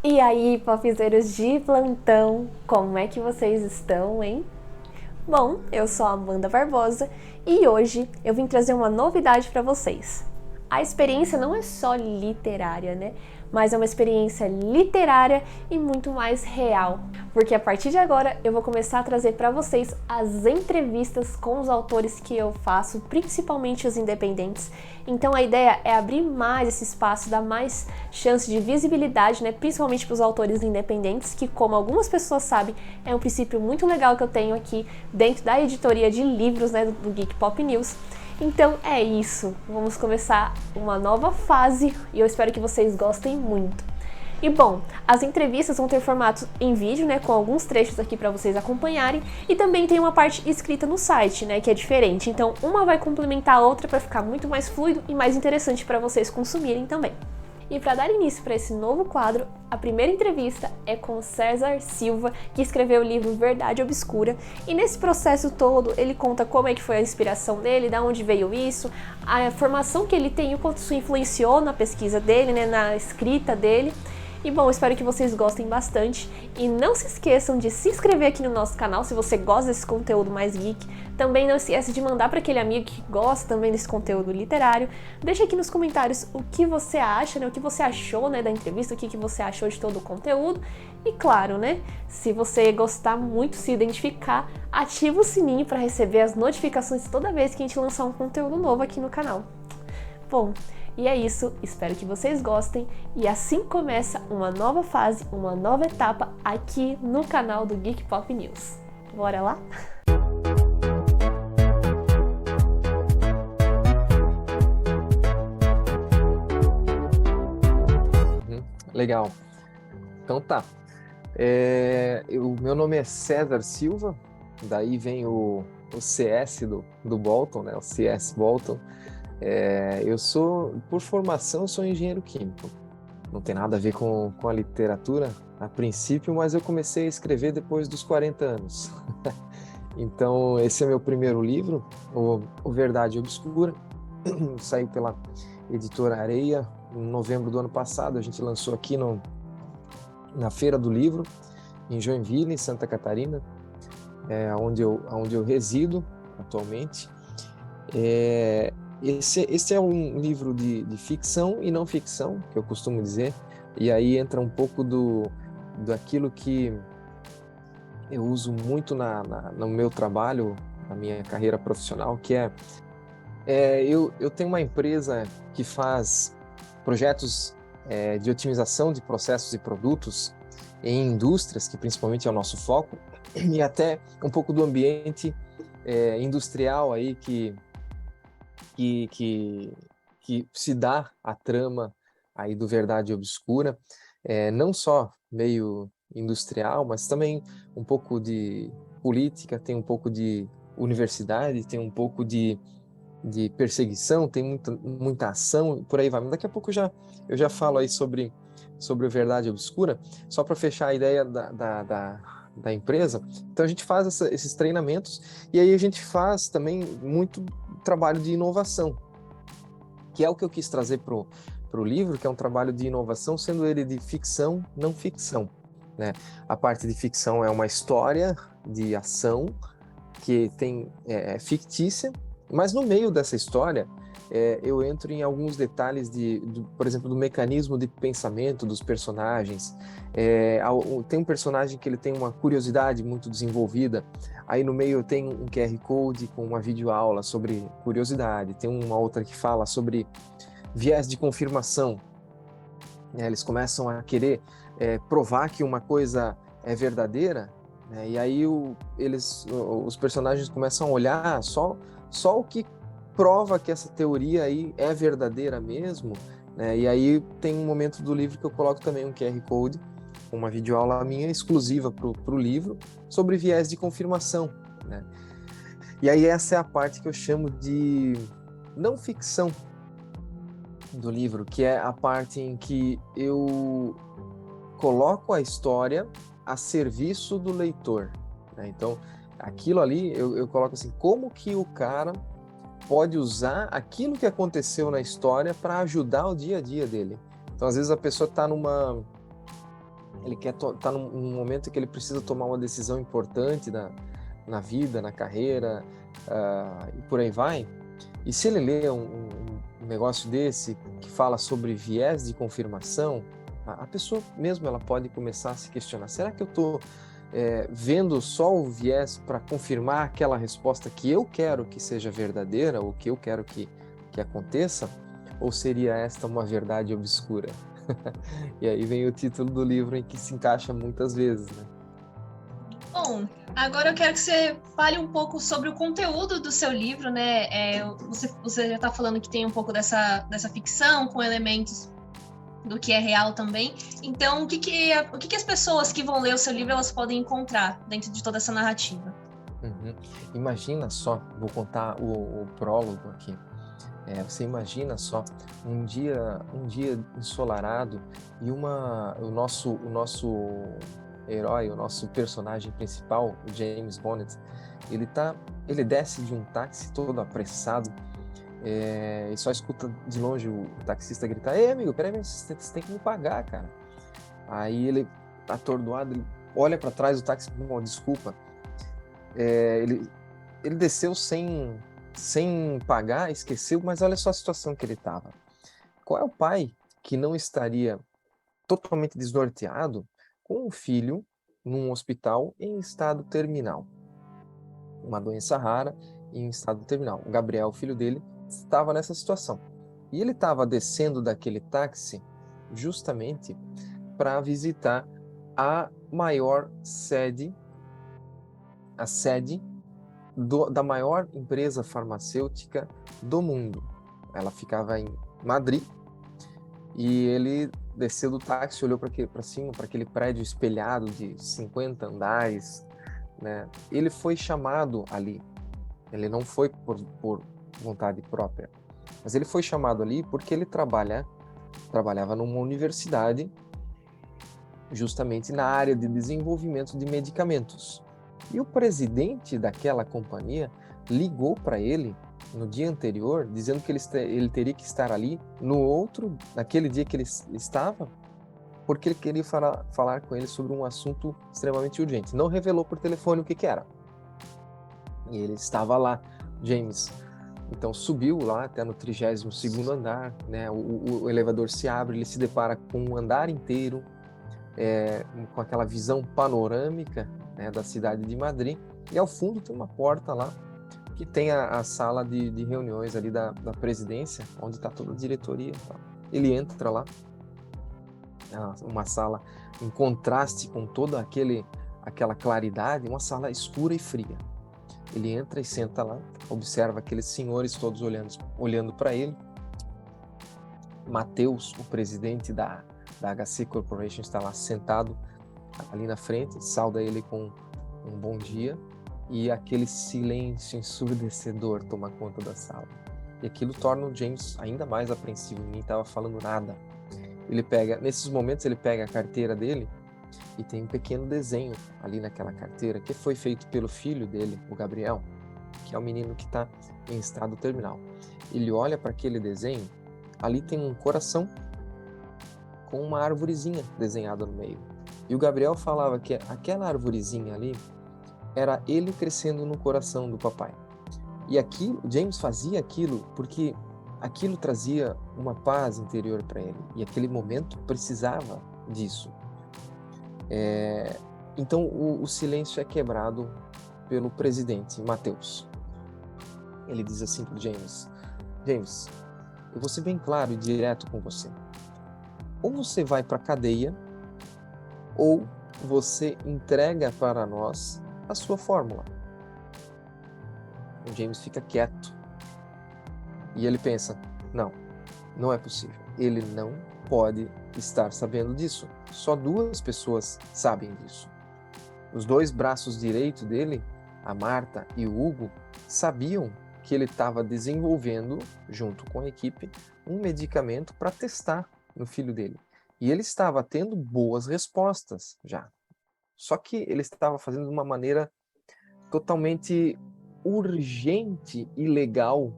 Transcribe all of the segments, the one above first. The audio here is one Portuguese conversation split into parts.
E aí, popzeiros de plantão, como é que vocês estão, hein? Bom, eu sou a Amanda Barbosa e hoje eu vim trazer uma novidade para vocês. A experiência não é só literária, né? Mas é uma experiência literária e muito mais real, porque a partir de agora eu vou começar a trazer para vocês as entrevistas com os autores que eu faço, principalmente os independentes. Então a ideia é abrir mais esse espaço, dar mais chance de visibilidade, né? Principalmente para os autores independentes, que, como algumas pessoas sabem, é um princípio muito legal que eu tenho aqui dentro da editoria de livros, né, do Geek Pop News. Então é isso, vamos começar uma nova fase e eu espero que vocês gostem muito. E bom, as entrevistas vão ter formato em vídeo, né, com alguns trechos aqui para vocês acompanharem, e também tem uma parte escrita no site, né, que é diferente. Então uma vai complementar a outra para ficar muito mais fluido e mais interessante para vocês consumirem também. E para dar início para esse novo quadro, a primeira entrevista é com César Silva, que escreveu o livro Verdade Obscura, e nesse processo todo ele conta como é que foi a inspiração dele, de onde veio isso, a formação que ele tem e o quanto isso influenciou na pesquisa dele, né, na escrita dele. E bom, espero que vocês gostem bastante e não se esqueçam de se inscrever aqui no nosso canal se você gosta desse conteúdo mais geek. Também não esquece de mandar para aquele amigo que gosta também desse conteúdo literário. Deixa aqui nos comentários o que você acha, né? O que você achou, né, da entrevista, o que você achou de todo o conteúdo. E claro, né, se você gostar muito, se identificar, ativa o sininho para receber as notificações toda vez que a gente lançar um conteúdo novo aqui no canal. Bom, e é isso, espero que vocês gostem e assim começa uma nova fase, uma nova etapa aqui no canal do Geek Pop News. Bora lá? Legal. Então tá. O meu nome é César Silva, daí vem o CS do Bolton, né? O CS Bolton. Eu sou, por formação, sou engenheiro químico. Não tem nada a ver com a literatura a princípio, mas eu comecei a escrever depois dos 40 anos. Então, esse é meu primeiro livro, o Verdade Obscura. Saiu pela editora Areia em novembro do ano passado. A gente lançou aqui na Feira do Livro, em Joinville, em Santa Catarina, onde eu resido atualmente. Esse é um livro de ficção e não ficção, que eu costumo dizer, e aí entra um pouco daquilo que eu uso muito no meu trabalho, na minha carreira profissional, que eu tenho uma empresa que faz projetos de otimização de processos e produtos em indústrias, que principalmente é o nosso foco, e até um pouco do ambiente industrial aí que se dá a trama aí do Verdade Obscura, não só meio industrial, mas também um pouco de política, tem um pouco de universidade, tem um pouco de perseguição, tem muita ação, por aí vai. Mas daqui a pouco eu já falo aí sobre o Verdade Obscura, só para fechar a ideia da empresa. Então a gente faz esses treinamentos e aí a gente faz também muito trabalho de inovação, que é o que eu quis trazer pro livro, que é um trabalho de inovação, sendo ele de ficção, não ficção, né? A parte de ficção é uma história de ação que é fictícia, mas no meio dessa história eu entro em alguns detalhes por exemplo, do mecanismo de pensamento dos personagens. Tem um personagem que ele tem uma curiosidade muito desenvolvida, aí no meio tem um QR Code com uma videoaula sobre curiosidade, tem uma outra que fala sobre viés de confirmação, né? Eles começam a querer provar que uma coisa é verdadeira, né? E aí os personagens começam a olhar só o que prova que essa teoria aí é verdadeira mesmo, né? E aí tem um momento do livro que eu coloco também um QR Code, uma videoaula minha exclusiva para o livro sobre viés de confirmação, né? E aí essa é a parte que eu chamo de não ficção do livro, que é a parte em que eu coloco a história a serviço do leitor, né? Então, aquilo ali eu coloco assim, como que o cara pode usar aquilo que aconteceu na história para ajudar o dia a dia dele. Então, às vezes a pessoa está ele quer tá num momento que ele precisa tomar uma decisão importante na vida, na carreira, e por aí vai. E se ele lê um negócio desse que fala sobre viés de confirmação, a pessoa mesmo ela pode começar a se questionar: será que eu estou vendo só o viés para confirmar aquela resposta que eu quero que seja verdadeira, ou que eu quero que aconteça? Ou seria esta uma verdade obscura? E aí vem o título do livro em que se encaixa muitas vezes, né? Bom, agora eu quero que você fale um pouco sobre o conteúdo do seu livro, né? Você já está falando que tem um pouco dessa ficção com elementos do que é real também. Então, o que as pessoas que vão ler o seu livro elas podem encontrar dentro de toda essa narrativa? Uhum. Imagina só, vou contar o prólogo aqui. Você imagina só um dia ensolarado e o nosso herói, o nosso personagem principal, o James Bonnet, ele desce de um táxi todo apressado, e só escuta de longe o taxista gritar: "Ei, amigo, peraí, você tem que me pagar, cara." Aí ele, atordoado, ele olha para trás do táxi: "Bom, desculpa." Ele desceu sem pagar, esqueceu, mas olha só a situação que ele estava. Qual é o pai que não estaria totalmente desnorteado com um filho num hospital em estado terminal? Uma doença rara em estado terminal. O Gabriel, o filho dele, estava nessa situação. E ele estava descendo daquele táxi justamente para visitar a maior sede, a sede da maior empresa farmacêutica do mundo. Ela ficava em Madrid e ele desceu do táxi, olhou para cima, para aquele prédio espelhado de 50 andares, né? Ele foi chamado ali. Ele não foi por vontade própria, mas ele foi chamado ali porque ele trabalhava numa universidade justamente na área de desenvolvimento de medicamentos. E o presidente daquela companhia ligou para ele no dia anterior, dizendo que ele teria que estar ali naquele dia que ele estava, porque ele queria falar com ele sobre um assunto extremamente urgente. Não revelou por telefone o que era. E ele estava lá, James. Então subiu lá até no 32º andar, né? O elevador se abre, ele se depara com um andar inteiro, com aquela visão panorâmica, né, da cidade de Madrid, e ao fundo tem uma porta lá que tem a sala de reuniões ali da presidência, onde está toda a diretoria. Ele entra lá, uma sala em contraste com toda aquela claridade, uma sala escura e fria. Ele entra e senta lá, observa aqueles senhores todos olhando para ele. Mateus, o presidente da HC Corporation, está lá sentado ali na frente, sauda ele com um bom dia, e aquele silêncio ensurdecedor toma conta da sala. E aquilo torna o James ainda mais apreensivo, ninguém estava falando nada. Nesses momentos ele pega a carteira dele e tem um pequeno desenho ali naquela carteira que foi feito pelo filho dele, o Gabriel, que é o menino que está em estado terminal. Ele olha para aquele desenho, ali tem um coração com uma arvorezinha desenhada no meio. E o Gabriel falava que aquela arvorezinha ali era ele crescendo no coração do papai. E aquilo, James fazia aquilo porque aquilo trazia uma paz interior para ele. E aquele momento precisava disso. Então o silêncio é quebrado pelo presidente, Mateus. Ele diz assim para James: James, eu vou ser bem claro e direto com você. Ou você vai para a cadeia, ou você entrega para nós a sua fórmula. O James fica quieto. E ele pensa: não é possível. Ele não pode estar sabendo disso. Só 2 pessoas sabem disso. Os 2 braços direitos dele, a Marta e o Hugo, sabiam que ele estava desenvolvendo, junto com a equipe, um medicamento para testar no filho dele. E ele estava tendo boas respostas já. Só que ele estava fazendo de uma maneira totalmente urgente e legal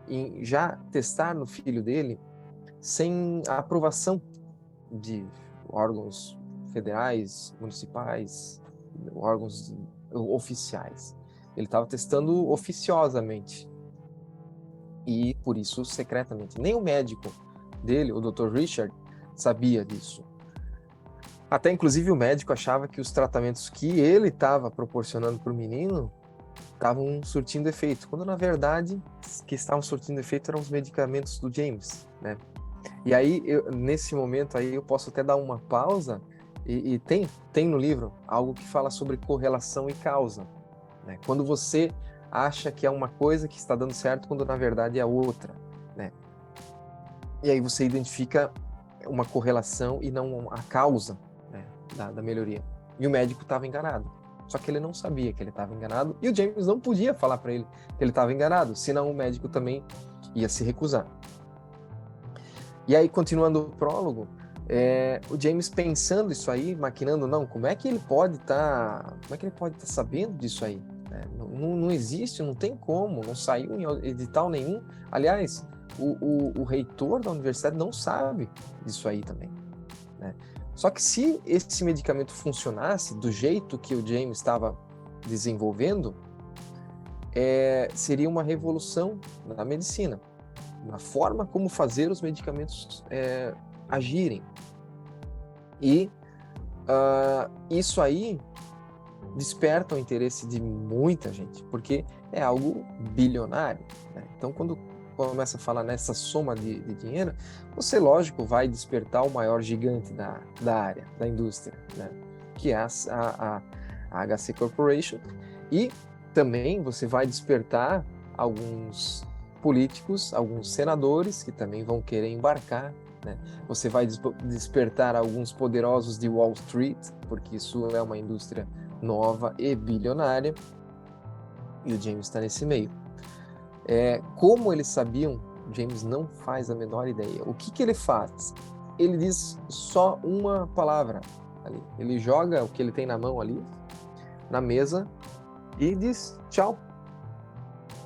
em já testar no filho dele sem a aprovação de órgãos federais, municipais, órgãos oficiais. Ele estava testando oficiosamente e, por isso, secretamente. Nem o médico dele, o Dr. Richard, sabia disso. Até, inclusive, o médico achava que os tratamentos que ele estava proporcionando para o menino estavam surtindo efeito, quando, na verdade, que estavam surtindo efeito eram os medicamentos do James, né? E aí, nesse momento, aí eu posso até dar uma pausa e tem no livro algo que fala sobre correlação e causa, né? Quando você acha que é uma coisa que está dando certo, quando, na verdade, é outra, né? E aí você identifica uma correlação e não a causa, né, da melhoria. E o médico estava enganado. Só que ele não sabia que ele estava enganado e o James não podia falar para ele que ele estava enganado, senão o médico também ia se recusar. E aí, continuando o prólogo, o James pensando isso aí, maquinando, não, como é que ele pode estar sabendo disso aí? Não existe, não tem como, não saiu em edital nenhum. Aliás, o reitor da universidade não sabe disso aí também, né? Só que se esse medicamento funcionasse do jeito que o James estava desenvolvendo, seria uma revolução na medicina, na forma como fazer os medicamentos agirem. E isso aí desperta o interesse de muita gente, porque é algo bilionário, né? Então, quando começa a falar nessa soma de dinheiro, você, lógico, vai despertar o maior gigante da área, da indústria, né? Que é a HC Corporation, e também você vai despertar alguns políticos, alguns senadores que também vão querer embarcar, né? Você vai despertar alguns poderosos de Wall Street, porque isso é uma indústria nova e bilionária, e o James está nesse meio. Como eles sabiam, James não faz a menor ideia. O que ele faz? Ele diz só uma palavra ali. Ele joga o que ele tem na mão ali, na mesa, e diz tchau.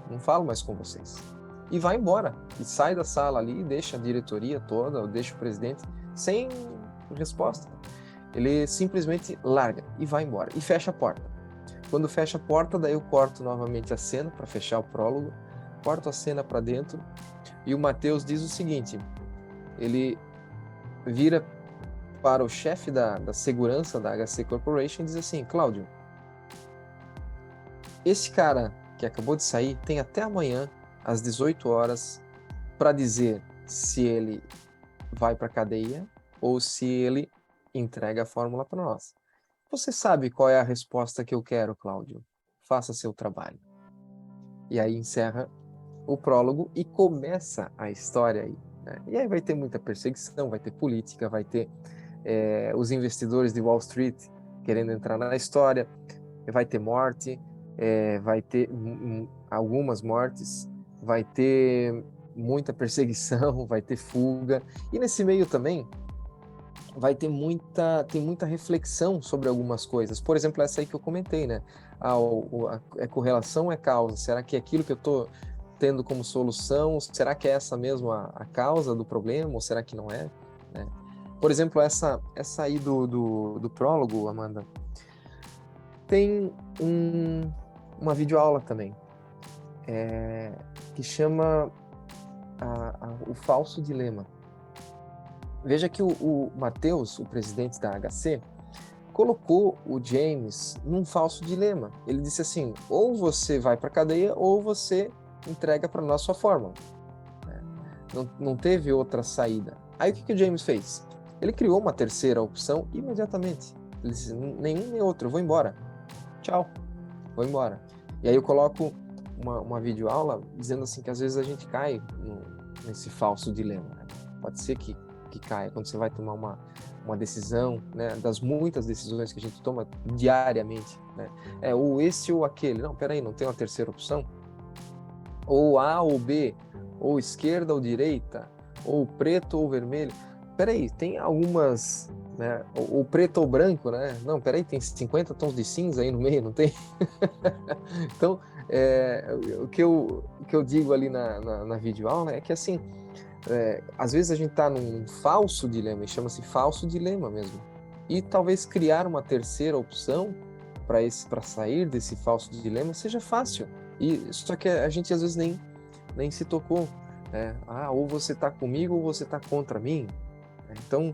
Não falo mais com vocês. E vai embora. E sai da sala ali, deixa a diretoria toda, ou deixa o presidente sem resposta. Ele simplesmente larga e vai embora. E fecha a porta. Quando fecha a porta, daí eu corto novamente a cena para fechar o prólogo. Corto a cena para dentro e o Matheus diz o seguinte, ele vira para o chefe da segurança da HC Corporation e diz assim, Cláudio, esse cara que acabou de sair tem até amanhã, às 18 horas, para dizer se ele vai para a cadeia ou se ele entrega a fórmula para nós. Você sabe qual é a resposta que eu quero, Cláudio? Faça seu trabalho. E aí encerra o prólogo e começa a história aí, né? E aí vai ter muita perseguição, vai ter política, vai ter os investidores de Wall Street querendo entrar na história, vai ter morte, vai ter algumas mortes, vai ter muita perseguição, vai ter fuga, e nesse meio também tem muita reflexão sobre algumas coisas. Por exemplo, essa aí que eu comentei, né? A correlação é causa. Será que é aquilo que eu estou tendo como solução, será que é essa mesmo a causa do problema, ou será que não é? Né? Por exemplo, essa aí do prólogo, Amanda, tem uma videoaula também, que chama o falso dilema. Veja que o Matheus, o presidente da HC, colocou o James num falso dilema. Ele disse assim, ou você vai para a cadeia, ou você entrega para nós sua fórmula. Não teve outra saída. Aí o que o James fez? Ele criou uma terceira opção imediatamente. Ele disse, nenhum nem outro, eu vou embora. Tchau, vou embora. E aí eu coloco uma videoaula dizendo assim que às vezes a gente cai nesse falso dilema, né? Pode ser que caia quando você vai tomar uma decisão, né? Das muitas decisões que a gente toma diariamente, né? Ou esse ou aquele. Não, peraí, não tem uma terceira opção? Ou A ou B, ou esquerda ou direita, ou preto ou vermelho. Peraí, tem algumas, né? Ou preto ou branco, né? Não, peraí, tem 50 tons de cinza aí no meio, não tem? Então, o que eu digo ali na videoaula é que, assim, às vezes a gente está num falso dilema, e chama-se falso dilema mesmo, E talvez criar uma terceira opção para sair desse falso dilema seja fácil. E só que a gente às vezes nem se tocou, né? Ou você está comigo ou você está contra mim. Então,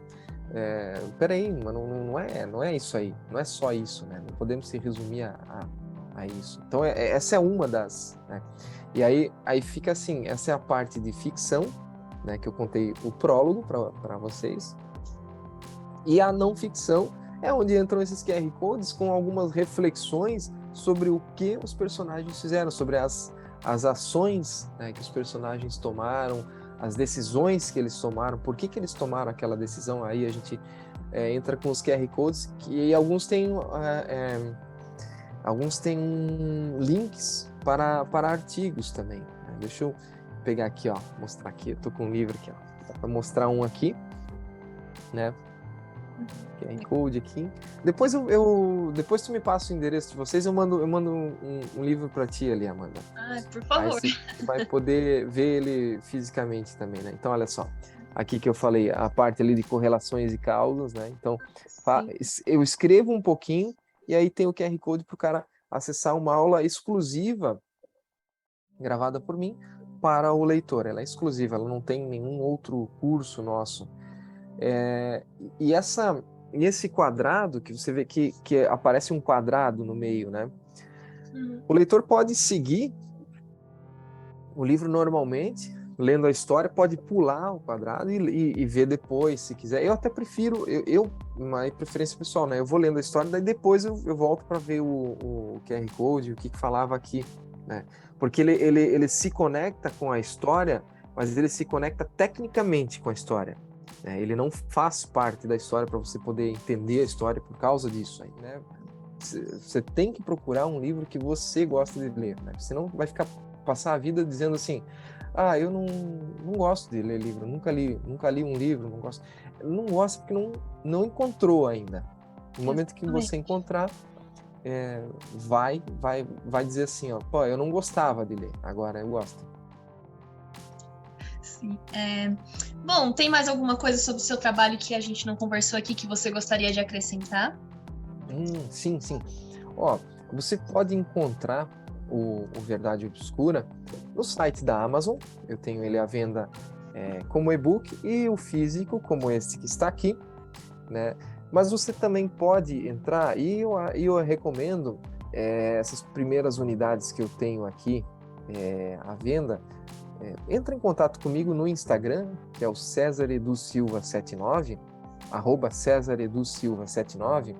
peraí, mas não é isso aí, não é só isso, né? Não podemos se resumir a isso. Então, essa é uma das, né? E aí fica assim, essa é a parte de ficção, né? Que eu contei o prólogo para vocês. E a não ficção é onde entram esses QR Codes com algumas reflexões sobre o que os personagens fizeram, sobre as ações, né, que os personagens tomaram, as decisões que eles tomaram, por que eles tomaram aquela decisão. Aí a gente entra com os QR Codes, que alguns têm links para artigos também, né? Deixa eu pegar aqui, ó, mostrar aqui, eu tô com um livro aqui, ó, para mostrar um aqui, né? QR Code aqui. Depois depois tu me passa o endereço de vocês, eu mando um livro para ti ali, Amanda. Por favor. Aí você vai poder ver ele fisicamente também, né? Então, olha só, aqui que eu falei, a parte ali de correlações e causas, né? Então, eu escrevo um pouquinho e aí tem o QR Code para o cara acessar uma aula exclusiva gravada por mim para o leitor. Ela é exclusiva, ela não tem nenhum outro curso nosso. E esse quadrado, que você vê que aparece um quadrado no meio, né? O leitor pode seguir o livro normalmente, lendo a história, pode pular o quadrado e ver depois, se quiser. Eu até prefiro, uma preferência pessoal, né? Eu vou lendo a história, daí depois eu volto para ver o QR Code, o que falava aqui, né? Porque ele se conecta com a história, mas ele se conecta tecnicamente com a história. Ele não faz parte da história para você poder entender a história por causa disso aí, né? Você tem que procurar um livro que você gosta de ler, né? Senão vai passar a vida dizendo assim, eu não gosto de ler livro, nunca li um livro, não gosto. Não gosta porque não encontrou ainda. No momento que você encontrar, vai dizer assim, pô, eu não gostava de ler, agora eu gosto. Sim. Bom, tem mais alguma coisa sobre o seu trabalho que a gente não conversou aqui que você gostaria de acrescentar? Sim. Você pode encontrar o Verdade Obscura no site da Amazon. Eu tenho ele à venda como e-book e o físico, como este que está aqui, né? Mas você também pode entrar, e eu recomendo essas primeiras unidades que eu tenho aqui à venda. Entra em contato comigo no Instagram, que é o César Edu Silva 79, @CésarEduSilva79.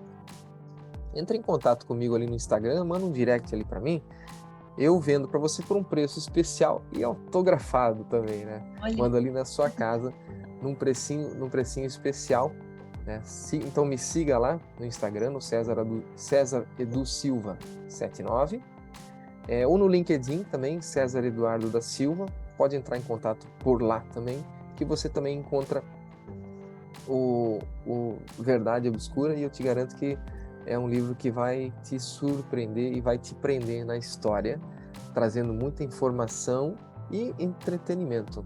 Entra em contato comigo ali no Instagram, manda um direct ali para mim. Eu vendo para você por um preço especial e autografado também, né? Olha. Mando ali na sua casa num precinho especial, né? Então me siga lá no Instagram, no César Edu Silva 79, ou no LinkedIn também, César Eduardo da Silva. Pode entrar em contato por lá também, que você também encontra o Verdade Obscura, e eu te garanto que é um livro que vai te surpreender e vai te prender na história, trazendo muita informação e entretenimento.